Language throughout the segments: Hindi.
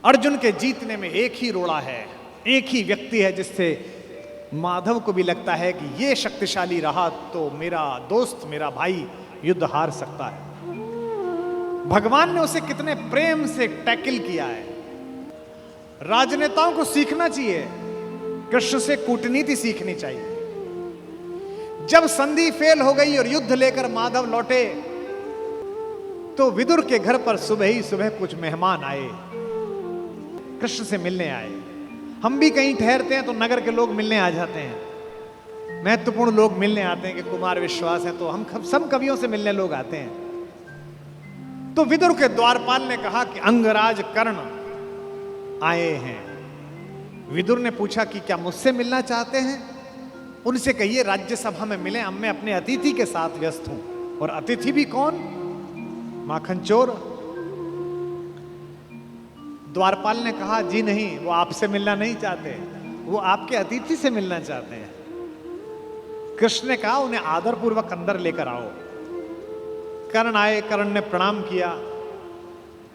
अर्जुन के जीतने में एक ही रोड़ा है, एक ही व्यक्ति है जिससे माधव को भी लगता है कि ये शक्तिशाली रहा तो मेरा दोस्त, मेरा भाई युद्ध हार सकता है। भगवान ने उसे कितने प्रेम से टैकल किया है। राजनेताओं को सीखना चाहिए, कृष्ण से कूटनीति सीखनी चाहिए। जब संधि फेल हो गई और युद्ध लेकर माधव लौटे तो विदुर के घर पर सुबह ही सुबह कुछ मेहमान आए, कृष्ण से मिलने आए। हम भी कहीं ठहरते हैं तो नगर के लोग मिलने आ जाते हैं, महत्वपूर्ण लोग मिलने आते हैं कि कुमार विश्वास है तो हम सब कवियों से मिलने लोग आते हैं। तो विदुर के द्वारपाल ने कहा कि अंगराज कर्ण आए हैं। विदुर ने पूछा कि क्या मुझसे मिलना चाहते हैं? उनसे कहिए राज्यसभा में मिले, अब मैं अपने अतिथि के साथ व्यस्त हूं। और अतिथि भी कौन? माखन चोर। द्वारपाल ने कहा जी नहीं, वो आपसे मिलना नहीं चाहते, वो आपके अतिथि से मिलना चाहते हैं। कृष्ण ने कहा उन्हें आदरपूर्वक अंदर लेकर आओ। कर्ण आए, कर्ण ने प्रणाम किया।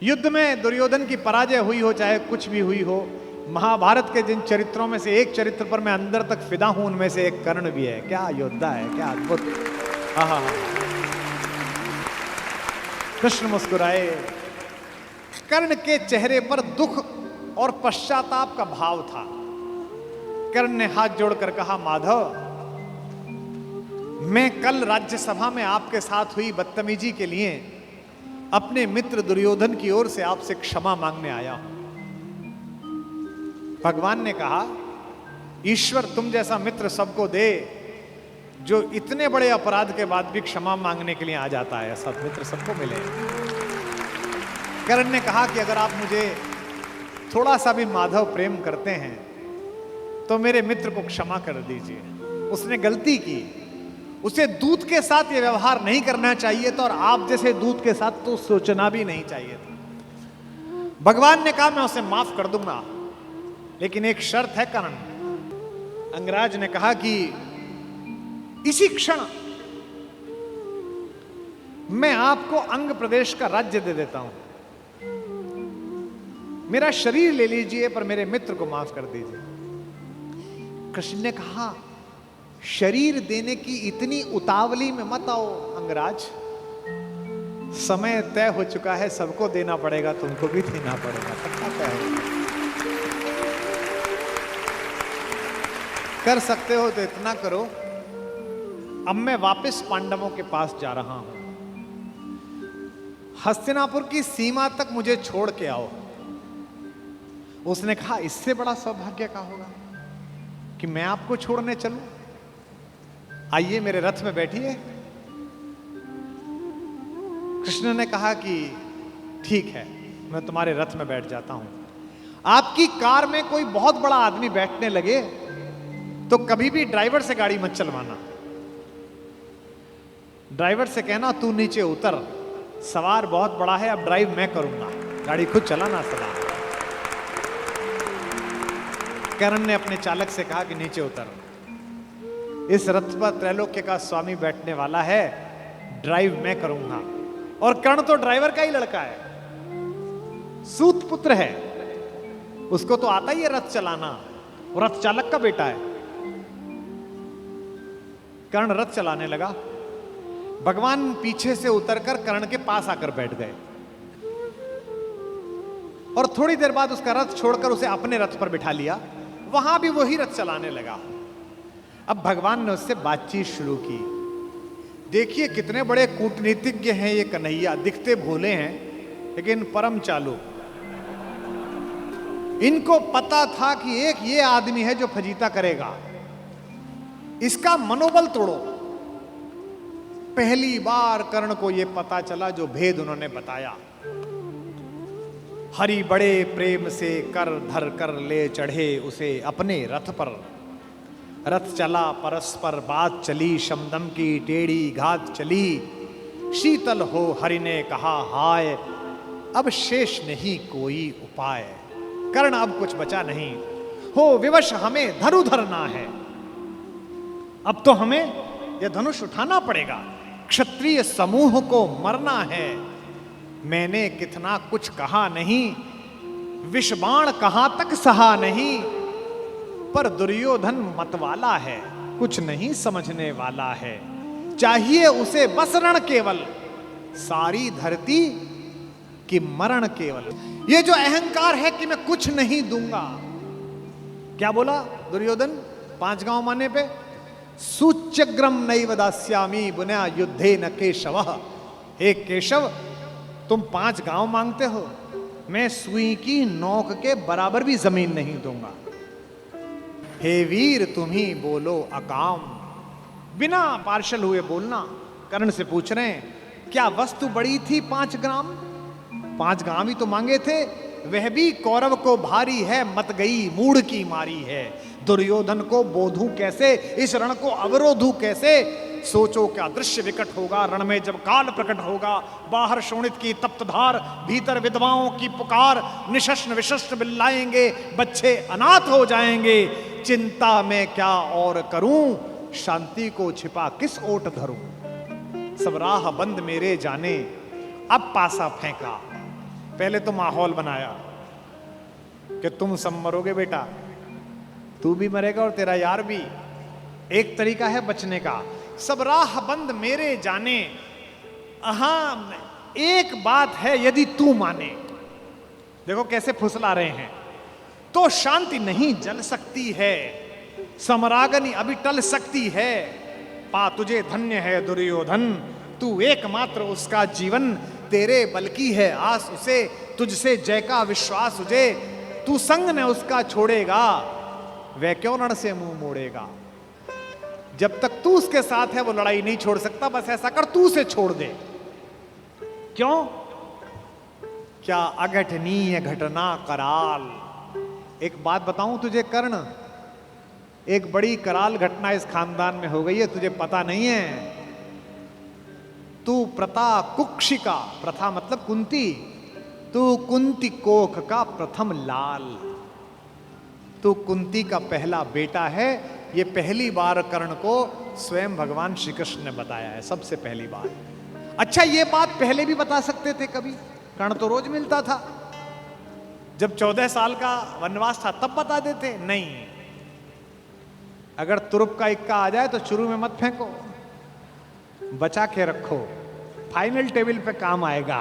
युद्ध में दुर्योधन की पराजय हुई हो चाहे कुछ भी हुई हो, महाभारत के जिन चरित्रों में से एक चरित्र पर मैं अंदर तक फिदा हूं उनमें से एक कर्ण भी है। क्या योद्धा है, क्या अद्भुत। आहा, कृष्ण मुस्कुराए। कर्ण के चेहरे पर दुख और पश्चाताप का भाव था। कर्ण ने हाथ जोड़कर कहा माधव, मैं कल राज्यसभा में आपके साथ हुई बदतमीजी के लिए अपने मित्र दुर्योधन की ओर से आपसे क्षमा मांगने आया हूं। भगवान ने कहा ईश्वर तुम जैसा मित्र सबको दे जो इतने बड़े अपराध के बाद भी क्षमा मांगने के लिए आ जाता है, ऐसा मित्र सबको मिले। कर्ण ने कहा कि अगर आप मुझे थोड़ा सा भी माधव प्रेम करते हैं तो मेरे मित्र को क्षमा कर दीजिए। उसने गलती की, उसे दूत के साथ ये व्यवहार नहीं करना चाहिए था और आप जैसे दूत के साथ तो सोचना भी नहीं चाहिए था। भगवान ने कहा मैं उसे माफ कर दूंगा, लेकिन एक शर्त है कर्ण। अंगराज ने कहा कि इसी क्षण मैं आपको अंग प्रदेश का राज्य दे देता हूं, मेरा शरीर ले लीजिए पर मेरे मित्र को माफ कर दीजिए। कृष्ण ने कहा शरीर देने की इतनी उतावली में मत आओ अंगराज, समय तय हो चुका है, सबको देना पड़ेगा, तुमको भी देना पड़ेगा, सबका तय हो। कर सकते हो तो इतना करो, अब मैं वापस पांडवों के पास जा रहा हूं, हस्तिनापुर की सीमा तक मुझे छोड़ के आओ। उसने कहा इससे बड़ा सौभाग्य क्या होगा कि मैं आपको छोड़ने चलूं? आइए मेरे रथ में बैठिए। कृष्ण ने कहा कि ठीक है, मैं तुम्हारे रथ में बैठ जाता हूं। आपकी कार में कोई बहुत बड़ा आदमी बैठने लगे तो कभी भी ड्राइवर से गाड़ी मत चलवाना। ड्राइवर से कहना तू नीचे उतर, सवार बहुत बड़ा है, अब ड्राइव मैं करूंगा, गाड़ी खुद चलाना सदा। कर्ण ने अपने चालक से कहा कि नीचे उतर, इस रथ पर त्रैलोक्य का स्वामी बैठने वाला है, ड्राइव मैं करूंगा। और कर्ण तो ड्राइवर का ही लड़का है, सूत पुत्र है, उसको तो आता ही है रथ चलाना, और रथ चालक का बेटा है। कर्ण रथ चलाने लगा। भगवान पीछे से उतरकर कर्ण के पास आकर बैठ गए और थोड़ी देर बाद उसका रथ छोड़कर उसे अपने रथ पर बिठा लिया। वहां भी वही रथ चलाने लगा। अब भगवान ने उससे बातचीत शुरू की। देखिए कितने बड़े कूटनीतिज्ञ हैं ये कन्हैया, दिखते भोले हैं लेकिन परम चालू। इनको पता था कि एक ये आदमी है जो फजीता करेगा, इसका मनोबल तोड़ो। पहली बार कर्ण को यह पता चला जो भेद उन्होंने बताया। हरि बड़े प्रेम से कर धर कर ले चढ़े उसे अपने रथ पर। रथ चला परस्पर बात चली, शमदम की टेढ़ी घात चली। शीतल हो हरि ने कहा हाय, अब शेष नहीं कोई उपाय। कर्ण अब कुछ बचा नहीं, हो विवश हमें धनु धरना है। अब तो हमें यह धनुष उठाना पड़ेगा, क्षत्रिय समूह को मरना है। मैंने कितना कुछ कहा नहीं, विषबाण कहां तक सहा नहीं, पर दुर्योधन मतवाला है, कुछ नहीं समझने वाला है। चाहिए उसे बस रण केवल, सारी धरती की मरण केवल। ये जो अहंकार है कि मैं कुछ नहीं दूंगा, क्या बोला दुर्योधन 5 गांव माने पे? सूच्यग्रम नैव दास्यामि बुना युद्धे न केशवः। हे केशव, तुम 5 गांव मांगते हो, मैं सुई की नोक के बराबर भी जमीन नहीं दूंगा। हे वीर तुम ही बोलो अकाम। बिना पार्शल हुए बोलना। कर्ण से पूछ रहे हैं, क्या वस्तु बड़ी थी 5 ग्राम? 5 गांव ही तो मांगे थे, वह भी कौरव को भारी है, मत गई मूढ़ की मारी है। दुर्योधन को बोधू कैसे, इस रण को अवरोधू कैसे? सोचो क्या दृश्य विकट होगा रण में जब काल प्रकट होगा। बाहर शोणित की तप्त धार, भीतर विधवाओं की पुकार, निशस्त्र विशस्त्र बिल्लाएंगे, बच्चे अनाथ हो जाएंगे। चिंता में क्या और करूं, शांति को छिपा किस ओट धरूं। सब राह बंद मेरे जाने, अब पासा फेंका। पहले तो माहौल बनाया कि तुम सब मरोगे बेटा, तू भी मरेगा और तेरा यार भी। एक तरीका है बचने का, सब राह बंद मेरे जाने। हां एक बात है, यदि तू माने, देखो कैसे फुसला रहे हैं, तो शांति नहीं जल सकती है, समरागनी अभी टल सकती है। पा तुझे धन्य है दुर्योधन, तू एकमात्र उसका जीवन, तेरे बल की है आस उसे, तुझसे जय का विश्वास उसे। तू संग न उसका छोड़ेगा, वह क्यों रण से मुंह मोड़ेगा। जब तक तू उसके साथ है वो लड़ाई नहीं छोड़ सकता। बस ऐसा कर, तू उसे छोड़ दे। क्यों? क्या अघटनीय घटना कराल। एक बात बताऊं तुझे कर्ण, एक बड़ी कराल घटना इस खानदान में हो गई है, तुझे पता नहीं है। तू प्रता कुक्षिका, प्रथा मतलब कुंती, तू कुंती कोख का प्रथम लाल। तू कुंती का पहला बेटा है। ये पहली बार कर्ण को स्वयं भगवान श्री कृष्ण ने बताया है, सबसे पहली बार। अच्छा ये बात पहले भी बता सकते थे कभी, कर्ण तो रोज मिलता था। जब 14 साल का वनवास था तब बता देते, नहीं। अगर तुरुप का इक्का आ जाए तो शुरू में मत फेंको, बचा के रखो, फाइनल टेबल पे काम आएगा।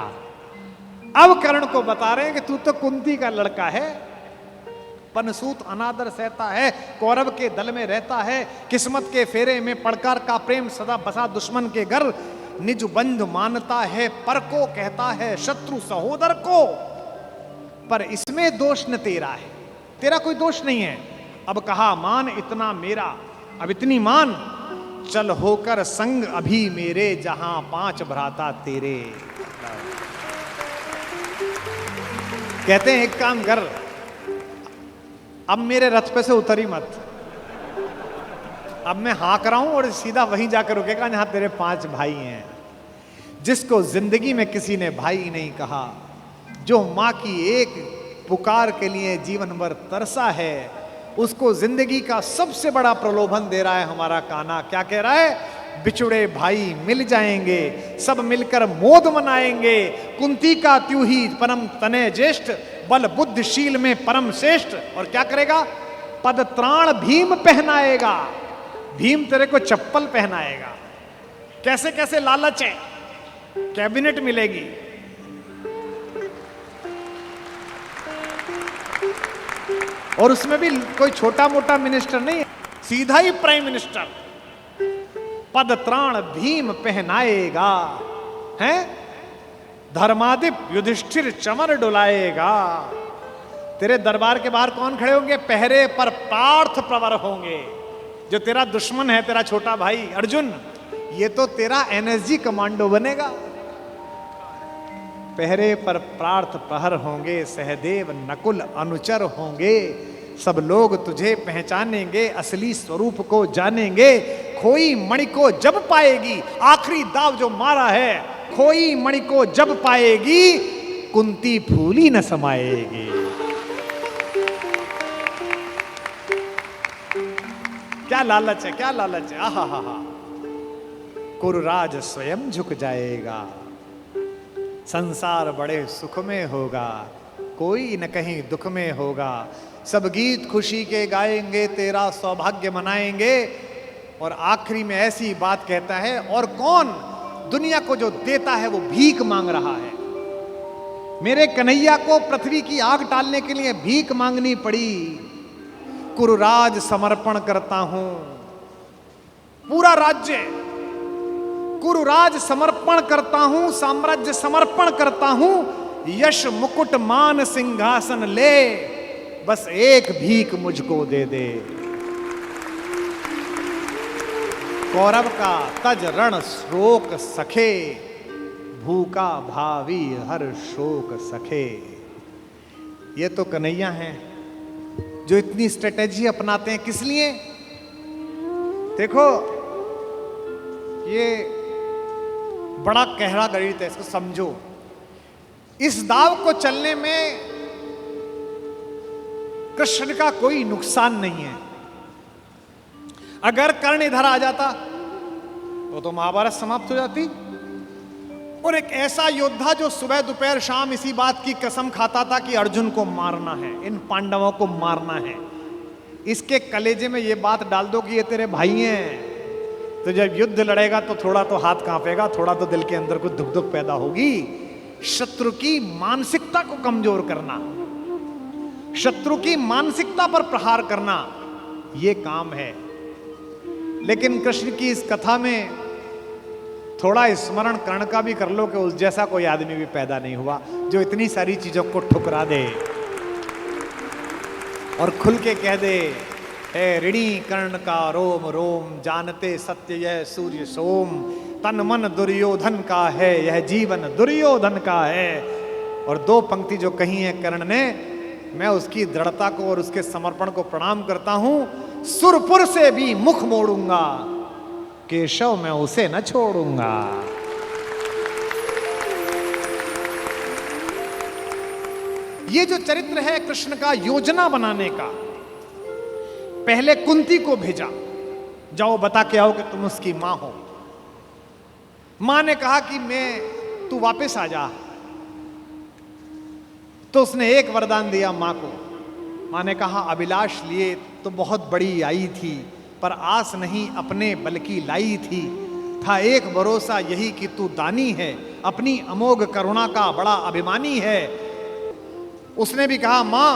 अब कर्ण को बता रहे हैं कि तू तो कुंती का लड़का है, पनसूत अनादर सहता है, कौरव के दल में रहता है, किस्मत के फेरे में पड़कर का प्रेम सदा बसा दुश्मन के घर, निज बंधु मानता है पर को कहता है शत्रु सहोदर को। पर इसमें दोष न तेरा है, तेरा कोई दोष नहीं है। अब कहा मान इतना मेरा, अब इतनी मान, चल होकर संग अभी मेरे, जहां 5 भ्राता तेरे। कहते हैं एक काम कर, अब मेरे रथ पे से उतरी मत, अब मैं हाँक रहा हूं और सीधा वहीं जाकर रुकेगा जहां तेरे 5 भाई हैं। जिसको जिंदगी में किसी ने भाई नहीं कहा, जो मां की एक पुकार के लिए जीवन भर तरसा है, उसको जिंदगी का सबसे बड़ा प्रलोभन दे रहा है हमारा कान्हा। क्या कह रहा है? बिछुड़े भाई मिल जाएंगे, सब मिलकर मोद मनाएंगे। कुंती का त्यू ही परम तने ज्येष्ठ, बल बुद्धिशील में परम श्रेष्ठ। और क्या करेगा? पद त्राण भीम पहनाएगा, भीम तेरे को चप्पल पहनाएगा। कैसे कैसे लालच है, कैबिनेट मिलेगी, और उसमें भी कोई छोटा मोटा मिनिस्टर नहीं, सीधा ही प्राइम मिनिस्टर। पद त्राण भीम पहनाएगा, हैं? धर्मादिप युधिष्ठिर चमर डुलाएगा। तेरे दरबार के बाहर कौन खड़े होंगे? पहरे पर पार्थ प्रवर होंगे। जो तेरा दुश्मन है, तेरा छोटा भाई अर्जुन, ये तो तेरा एनएसजी कमांडो बनेगा। पहरे पर पार्थ प्रहर होंगे, सहदेव नकुल अनुचर होंगे। सब लोग तुझे पहचानेंगे, असली स्वरूप को जानेंगे। खोई मणि को जब पाएगी, आखिरी दाव जो मारा है, खोई मणि को जब पाएगी, कुंती फूली न समाएगी। क्या लालच है, क्या लालच है। आहा हा हा। कुरुराज स्वयं झुक जाएगा, संसार बड़े सुख में होगा। कोई न कहीं दुख में होगा। सब गीत खुशी के गाएंगे, तेरा सौभाग्य मनाएंगे। और आखिरी में ऐसी बात कहता है, और कौन दुनिया को जो देता है वो भीख मांग रहा है। मेरे कन्हैया को पृथ्वी की आग टालने के लिए भीख मांगनी पड़ी। कुरुराज समर्पण करता हूं, पूरा राज्य कुरुराज समर्पण करता हूं, साम्राज्य समर्पण करता हूं, यश मुकुट मान सिंहासन ले, बस एक भीख मुझको दे दे। कौरव का तज रण शोक सखे, भूखा भावी हर शोक सखे। ये तो कन्हैया हैं जो इतनी स्ट्रेटेजी अपनाते हैं। किस लिए? देखो, ये बड़ा गहरा गणित है, इसको समझो। इस दाव को चलने में कृष्ण का कोई नुकसान नहीं है। अगर कर्ण इधर आ जाता तो महाभारत समाप्त हो जाती। और एक ऐसा योद्धा जो सुबह दोपहर शाम इसी बात की कसम खाता था कि अर्जुन को मारना है, इन पांडवों को मारना है, इसके कलेजे में ये बात डाल दो कि ये तेरे भाई हैं, तो जब युद्ध लड़ेगा तो थोड़ा तो हाथ कांपेगा, थोड़ा तो दिल के अंदर कुछ दुख दुख पैदा होगी। शत्रु की मानसिकता को कमजोर करना, शत्रु की मानसिकता पर प्रहार करना, यह काम है। लेकिन कृष्ण की इस कथा में थोड़ा स्मरण कर्ण का भी कर लो कि उस जैसा कोई आदमी भी पैदा नहीं हुआ जो इतनी सारी चीजों को ठुकरा दे और खुल के कह दे, हे ऋणी कर्ण का रोम रोम, जानते सत्य यह सूर्य सोम, तन मन दुर्योधन का है, यह जीवन दुर्योधन का है। और दो पंक्ति जो कही है कर्ण ने, मैं उसकी दृढ़ता को और उसके समर्पण को प्रणाम करता हूं। सुरपुर से भी मुख मोड़ूंगा, केशव मैं उसे न छोड़ूंगा। ये जो चरित्र है कृष्ण का योजना बनाने का, पहले कुंती को भेजा, जाओ बता के आओ कि तुम उसकी मां हो। मां ने कहा कि तू वापस आ जा, तो उसने एक वरदान दिया मां को। मां ने कहा, अभिलाष लिए तो बहुत बड़ी आई थी, पर आस नहीं अपने बल्कि लाई थी। था एक भरोसा यही कि तू दानी है, अपनी अमोघ करुणा का बड़ा अभिमानी है। उसने भी कहा, मां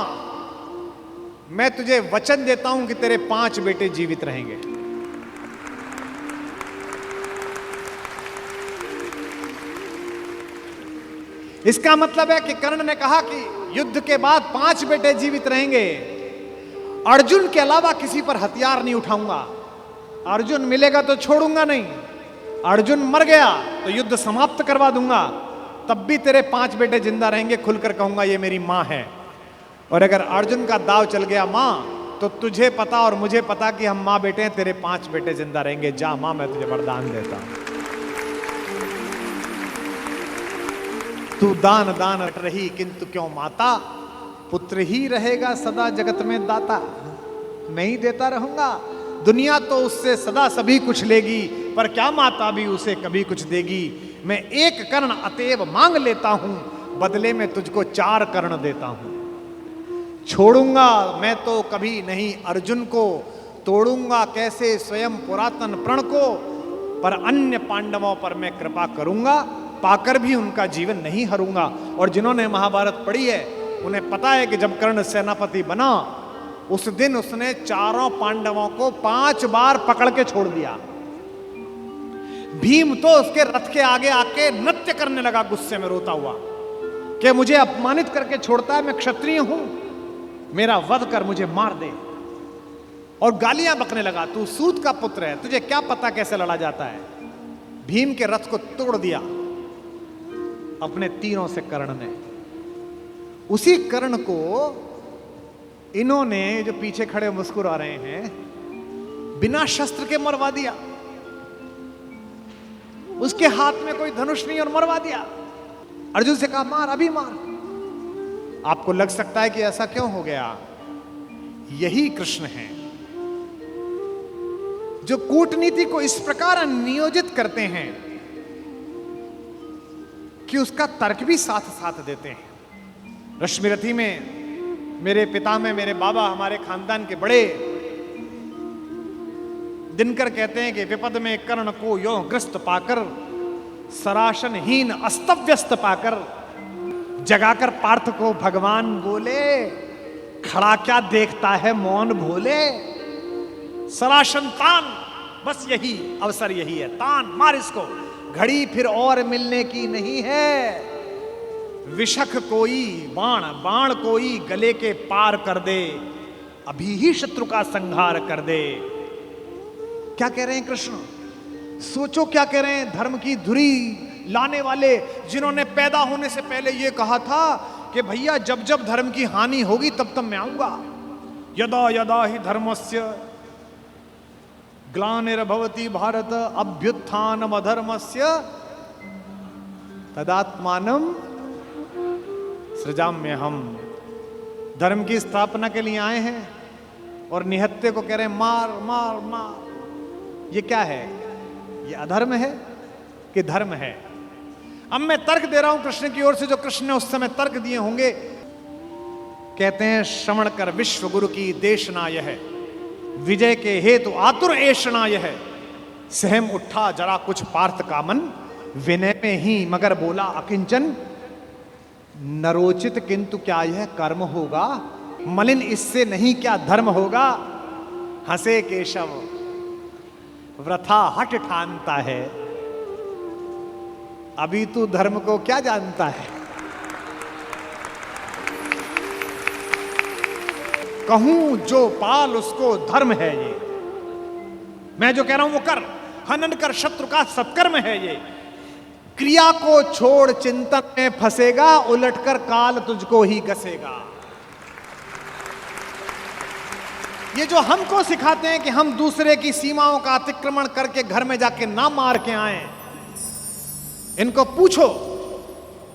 मैं तुझे वचन देता हूं कि तेरे 5 बेटे जीवित रहेंगे। इसका मतलब है कि कर्ण ने कहा कि युद्ध के बाद 5 बेटे जीवित रहेंगे। अर्जुन के अलावा किसी पर हथियार नहीं उठाऊंगा। अर्जुन मिलेगा तो छोड़ूंगा नहीं, अर्जुन मर गया तो युद्ध समाप्त करवा दूंगा, तब भी तेरे 5 बेटे जिंदा रहेंगे। खुलकर कहूंगा ये मेरी मां है। और अगर अर्जुन का दाव चल गया मां, तो तुझे पता और मुझे पता कि हम मां बेटे हैं, तेरे 5 बेटे जिंदा रहेंगे। जा मां, मैं तुझे वरदान देता हूं। तू दान दान रट रही किंतु क्यों माता, पुत्र ही रहेगा सदा जगत में दाता। मैं ही देता रहूंगा। दुनिया तो उससे सदा सभी कुछ लेगी, पर क्या माता भी उसे कभी कुछ देगी। मैं एक कर्ण अतएव मांग लेता हूं, बदले में तुझको 4 कर्ण देता हूं। छोड़ूंगा मैं तो कभी नहीं अर्जुन को, तोड़ूंगा कैसे स्वयं पुरातन प्रण को, पर अन्य पांडवों पर मैं कृपा करूंगा, पाकर भी उनका जीवन नहीं हरूंगा। और जिन्होंने महाभारत पढ़ी है उन्हें पता है कि जब कर्ण सेनापति बना, उस दिन उसने 4 पांडवों को 5 बार पकड़ के छोड़ दिया। भीम तो उसके रथ के आगे आके नृत्य करने लगा, गुस्से में रोता हुआ कि मुझे अपमानित करके छोड़ता है, मैं क्षत्रिय हूं, मेरा वध कर मुझे मार दे। और गालियां बकने लगा, तू सूत का पुत्र है, तुझे क्या पता कैसे लड़ा जाता है। भीम के रथ को तोड़ दिया अपने तीरों से कर्ण ने। उसी कर्ण को इन्होंने, जो पीछे खड़े मुस्कुरा रहे हैं, बिना शस्त्र के मरवा दिया। उसके हाथ में कोई धनुष नहीं और मरवा दिया। अर्जुन से कहा, मार, अभी मार। आपको लग सकता है कि ऐसा क्यों हो गया। यही कृष्ण हैं जो कूटनीति को इस प्रकार नियोजित करते हैं कि उसका तर्क भी साथ साथ देते हैं। रश्मिरथी में मेरे पिता में मेरे बाबा हमारे खानदान के बड़े दिनकर कहते हैं कि विपद में कर्ण को यो ग्रस्त पाकर, सराशनहीन अस्तव्यस्त पाकर, जगाकर पार्थ को भगवान बोले, खड़ा क्या देखता है मौन भोले। सराशन तान, बस यही अवसर यही है, तान मार इसको, घड़ी फिर और मिलने की नहीं है। विषख कोई बाण, बाण कोई गले के पार कर दे, अभी ही शत्रु का संहार कर दे। क्या कह रहे हैं कृष्ण? सोचो क्या कह रहे हैं। धर्म की धुरी लाने वाले, जिन्होंने पैदा होने से पहले यह कहा था कि भैया जब जब धर्म की हानि होगी तब तब मैं आऊंगा। यदा यदा ही धर्मस्य ग्लानिर्भवति भारत अभ्युत्थानम अधर्मस्य तदात्मानम सृजाम्य। हम धर्म की स्थापना के लिए आए हैं और निहत्ते को कह रहे हैं मार मार मार। ये क्या है? ये अधर्म है कि धर्म है? अब मैं तर्क दे रहा हूं कृष्ण की ओर से, जो कृष्ण ने उस समय तर्क दिए होंगे। कहते हैं श्रवण कर विश्व गुरु की देशना यह, विजय के हेतु आतुर ऐषणा यह। सहम उठा जरा कुछ पार्थ का मन, विनय में ही मगर बोला अकिंचन। नरोचित किंतु क्या यह कर्म होगा, मलिन इससे नहीं क्या धर्म होगा। हंसे केशव वृथा हट ठानता है, अभी तू धर्म को क्या जानता है। कहूं जो पाल उसको धर्म है ये, मैं जो कह रहा हूं वो कर। हनन कर शत्रु का सत्कर्म है ये। क्रिया को छोड़ चिंतन में फंसेगा, उलटकर काल तुझको ही घसेगा। ये जो हमको सिखाते हैं कि हम दूसरे की सीमाओं का अतिक्रमण करके घर में जाके ना मार के आए, इनको पूछो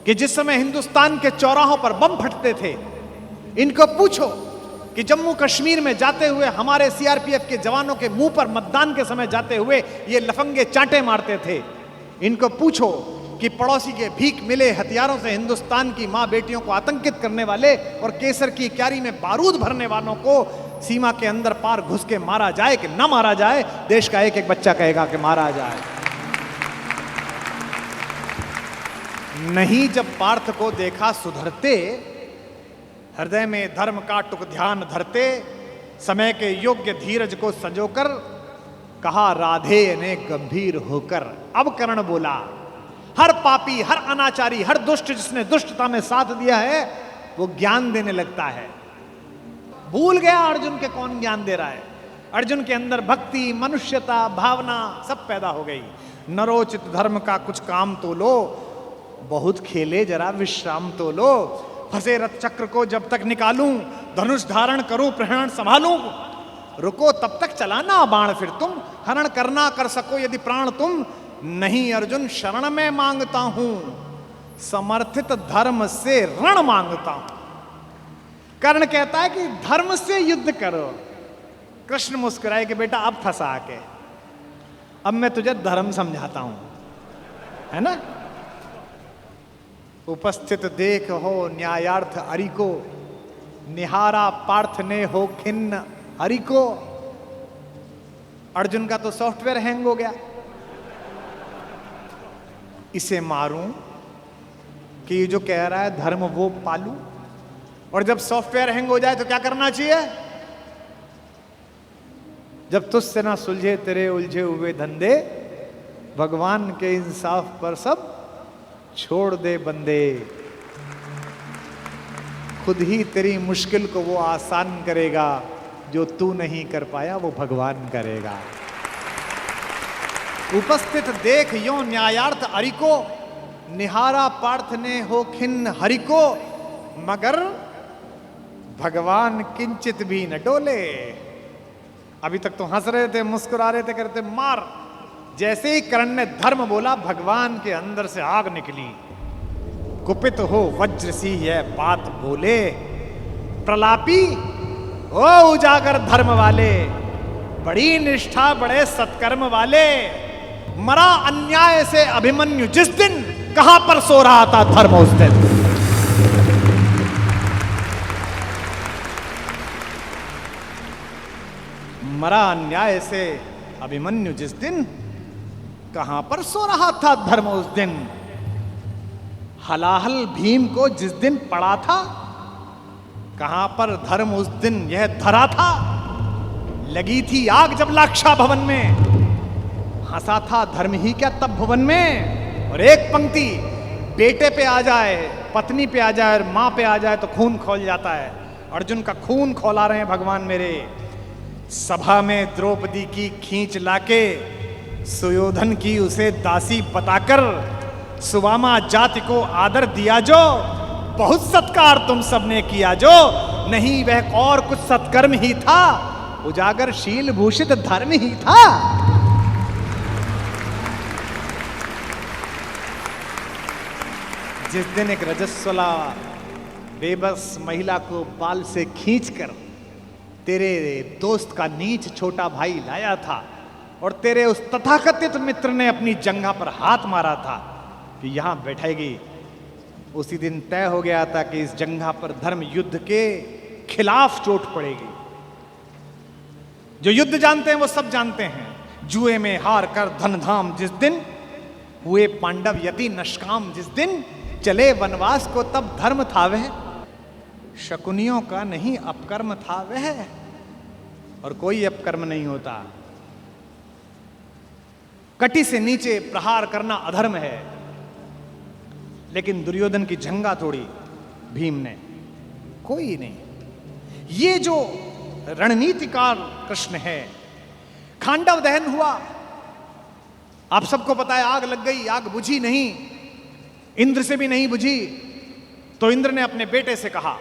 कि जिस समय हिंदुस्तान के चौराहों पर बम फटते थे, इनको पूछो कि जम्मू कश्मीर में जाते हुए हमारे सीआरपीएफ के जवानों के मुंह पर मतदान के समय जाते हुए ये लफंगे चांटे मारते थे। इनको पूछो कि पड़ोसी के भीख मिले हथियारों से हिंदुस्तान की मां बेटियों को आतंकित करने वाले और केसर की क्यारी में बारूद भरने वालों को सीमा के अंदर पार घुस के मारा जाए कि ना मारा जाए। देश का एक एक बच्चा कहेगा कि मारा जाए। नहीं जब पार्थ को देखा सुधरते, हृदय में धर्म का टुक ध्यान धरते, समय के योग्य धीरज को संजोकर कहा राधे ने गंभीर होकर। अब कर्ण बोला, हर पापी, हर अनाचारी, हर दुष्ट जिसने दुष्टता में साथ दिया है वो ज्ञान देने लगता है। भूल गया अर्जुन के कौन ज्ञान दे रहा है। अर्जुन के अंदर भक्ति, मनुष्यता, भावना सब पैदा हो गई। नरोचित धर्म का कुछ काम तो लो, बहुत खेले जरा विश्राम तो लो। फंसे रथ चक्र को जब तक निकालूं, धनुष धारण करूं, प्रहरण संभालूं। रुको तब तक चलाना बाण फिर तुम, हरण करना कर सको यदि प्राण तुम। नहीं अर्जुन शरण में मांगता हूं, समर्थित धर्म से रण मांगता हूं। कर्ण कहता है कि धर्म से युद्ध करो। कृष्ण मुस्कुराए कि बेटा अब फंसा के, अब मैं तुझे धर्म समझाता हूं, है ना। उपस्थित देख हो न्यायार्थ हरि को, निहारा पार्थ ने हो खिन्न हरि को। अर्जुन का तो सॉफ्टवेयर हैंग हो गया। इसे मारूं कि ये जो कह रहा है धर्म वो पालूं। और जब सॉफ्टवेयर हैंग हो जाए तो क्या करना चाहिए? जब तुझसे ना सुलझे तेरे उलझे हुए धंधे, भगवान के इंसाफ पर सब छोड़ दे बंदे। खुद ही तेरी मुश्किल को वो आसान करेगा, जो तू नहीं कर पाया वो भगवान करेगा। उपस्थित देख यो न्यायार्थ हरि को, निहारा पार्थ ने हो खिन्न हरि को। मगर भगवान किंचित भी न डोले। अभी तक तो हंस रहे थे, मुस्कुरा रहे थे, करते मार। जैसे ही कर्ण ने धर्म बोला, भगवान के अंदर से आग निकली। कुपित हो वज्र सी यह बात बोले, प्रलापी हो उजागर धर्म वाले, बड़ी निष्ठा बड़े सत्कर्म वाले। मरा अन्याय से अभिमन्यु जिस दिन, कहां पर सो रहा था धर्म उस दिन। मरा अन्याय से अभिमन्यु जिस दिन, कहां पर सो रहा था धर्म उस दिन। हलाहल भीम को जिस दिन पड़ा था, कहां पर धर्म उस दिन यह धरा था। लगी थी आग जब लाक्षा भवन में, हंसा था धर्म ही क्या तब भुवन में। और एक पंक्ति, बेटे पे आ जाए, पत्नी पे आ जाए और मां पे आ जाए तो खून खौल जाता है। अर्जुन का खून खौला रहे हैं भगवान मेरे। सभा में द्रौपदी की खींच लाके, सुयोधन की उसे दासी बताकर, सुवामा जाति को आदर दिया जो, बहुत सत्कार तुम सबने किया जो। नहीं वह और कुछ सत्कर्म ही था, उजागर शील भूषित धर्म ही था। जिस दिन एक रजस्वला बेबस महिला को बाल से खींचकर तेरे दोस्त का नीच छोटा भाई लाया था, और तेरे उस तथाकथित मित्र ने अपनी जंघा पर हाथ मारा था कि यहां बैठेगी, उसी दिन तय हो गया था कि इस जंघा पर धर्म युद्ध के खिलाफ चोट पड़ेगी। जो युद्ध जानते हैं वो सब जानते हैं। जुए में हार कर धन धाम जिस दिन, हुए पांडव यति नष्काम जिस दिन, चले वनवास को तब धर्म था वह, शकुनियों का नहीं अपकर्म था वह। और कोई अपकर्म नहीं होता। कटी से नीचे प्रहार करना अधर्म है, लेकिन दुर्योधन की जंघा तोड़ी भीम ने, कोई नहीं। ये जो रणनीतिकार कृष्ण है। खांडव दहन हुआ, आप सबको पता है, आग लग गई, आग बुझी नहीं, इंद्र से भी नहीं बुझी। तो इंद्र ने अपने बेटे से कहा,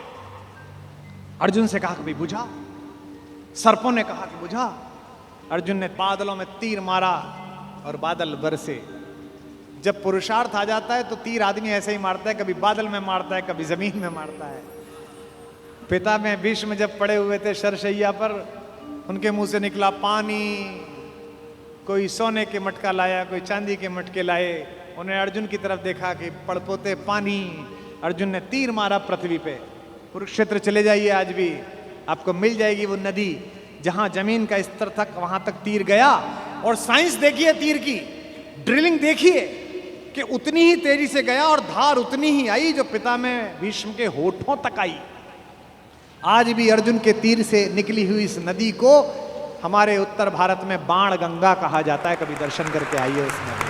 अर्जुन से कहा कि भाई बुझा। सर्पों ने कहा कि बुझा। अर्जुन ने बादलों में तीर मारा और बादल बरसे। जब पुरुषार्थ आ जाता है तो तीर आदमी ऐसे ही मारता है, कभी बादल में मारता है, कभी जमीन में मारता है। पिता में भीष्म जब पड़े हुए थे शरशैया पर, उनके मुंह से निकला पानी। कोई सोने के मटका लाया, कोई चांदी के मटके लाए। उन्हें अर्जुन की तरफ देखा कि पड़पोते पानी। अर्जुन ने तीर मारा पृथ्वी पे। कुरुक्षेत्र चले जाइए, आज भी आपको मिल जाएगी वो नदी जहां जमीन का स्तर तक, वहां तक तीर गया। और साइंस देखिए तीर की, ड्रिलिंग देखिए कि उतनी ही तेजी से गया और धार उतनी ही आई जो पिता में भीष्म के होठों तक आई। आज भी अर्जुन के तीर से निकली हुई इस नदी को हमारे उत्तर भारत में बाण गंगा कहा जाता है। कभी दर्शन करके आइए उस नदी।